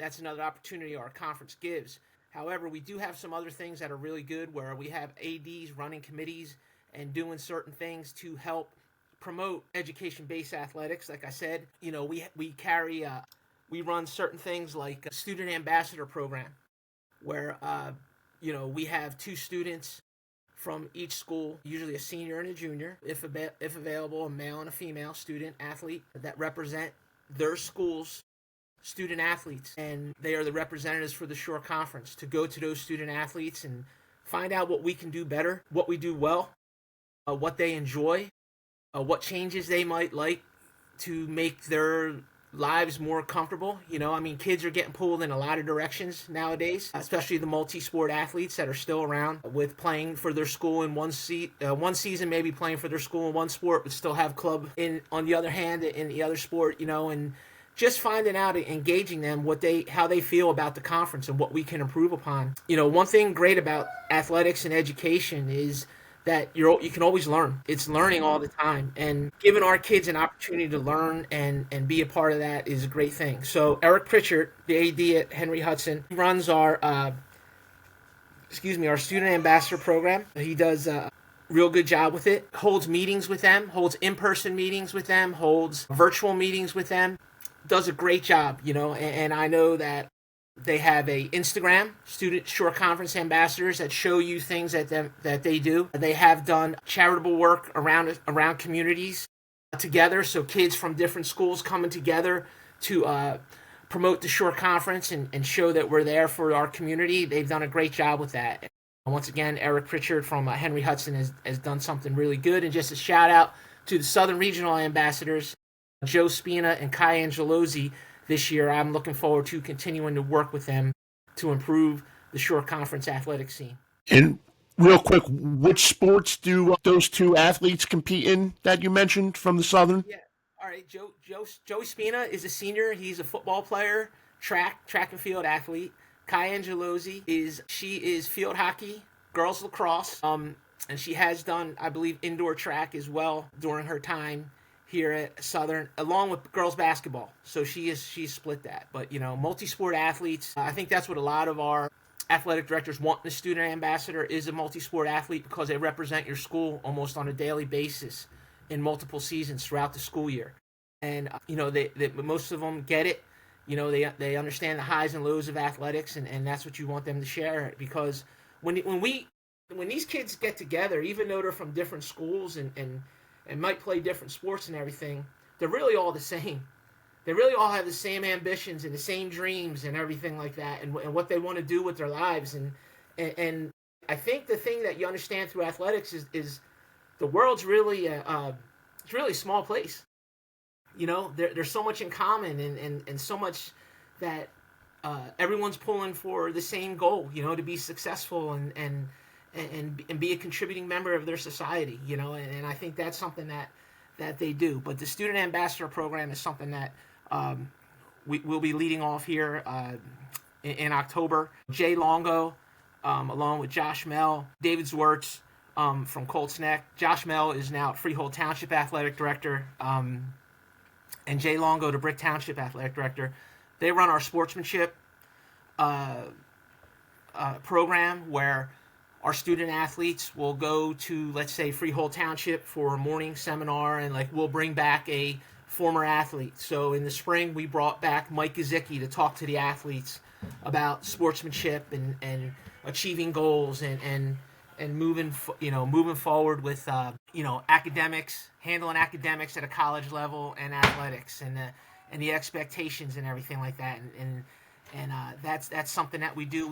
that's another opportunity our conference gives. However, we do have some other things that are really good where we have ADs running committees and doing certain things to help promote education-based athletics. Like I said, we run certain things like a student ambassador program where we have two students from each school, usually a senior and a junior, if available, a male and a female student athlete that represent their school's student athletes, and they are the representatives for the Shore Conference to go to those student athletes and find out what we can do better, what we do well, what they enjoy, what changes they might like to make their lives more comfortable. Kids are getting pulled in a lot of directions nowadays, especially the multi-sport athletes that are still around with playing for their school in one season, maybe playing for their school in one sport, but still have club on the other hand in the other sport, and just finding out and engaging them how they feel about the conference and what we can improve upon. One thing great about athletics and education is that you can always learn. It's learning all the time, and giving our kids an opportunity to learn and be a part of that is a great thing. So Eric Pritchard, the AD at Henry Hudson, runs our student ambassador program. He does a real good job with it. Holds meetings with them, holds in-person meetings with them, holds virtual meetings with them. Does a great job, and I know that they have a Instagram, Student Shore Conference Ambassadors, that show you things that they do. They have done charitable work around communities together, so kids from different schools coming together to promote the Shore Conference and show that we're there for our community. They've done a great job with that. Once again, Eric Pritchard from Henry Hudson has done something really good. And just a shout out to the Southern Regional Ambassadors, Joe Spina and Kai Angelozzi. This year, I'm looking forward to continuing to work with them to improve the Shore Conference athletic scene. And real quick, which sports do those two athletes compete in that you mentioned from the Southern? Yeah, all right. Joey Spina is a senior. He's a football player, track and field athlete. Kai Angelozzi is field hockey, girls lacrosse, and she has done, I believe, indoor track as well during her time here at Southern, along with girls basketball. So she's split that. But, multi-sport athletes, I think that's what a lot of our athletic directors want in a student ambassador, is a multi-sport athlete, because they represent your school almost on a daily basis in multiple seasons throughout the school year. And, most of them get it. They understand the highs and lows of athletics, and that's what you want them to share. Because when these kids get together, even though they're from different schools and might play different sports and everything, they're really all the same. They really all have the same ambitions and the same dreams and everything like that, and what they want to do with their lives. And I think the thing that you understand through athletics is the world's really it's really a small place. There's so much in common and so much that everyone's pulling for the same goal, to be successful and be a contributing member of their society, and I think that's something that they do. But the Student Ambassador Program is something that we'll be leading off here in October. Jay Longo, along with Josh Mell, David Zwerts from Colts Neck. Josh Mell is now Freehold Township Athletic Director, and Jay Longo, the Brick Township Athletic Director. They run our sportsmanship program, where our student athletes will go to, let's say, Freehold Township for a morning seminar, and we'll bring back a former athlete. So in the spring, we brought back Mike Gazicki to talk to the athletes about sportsmanship and achieving goals and moving forward with academics, handling academics at a college level, and athletics and the expectations and everything like that. And that's something that we do.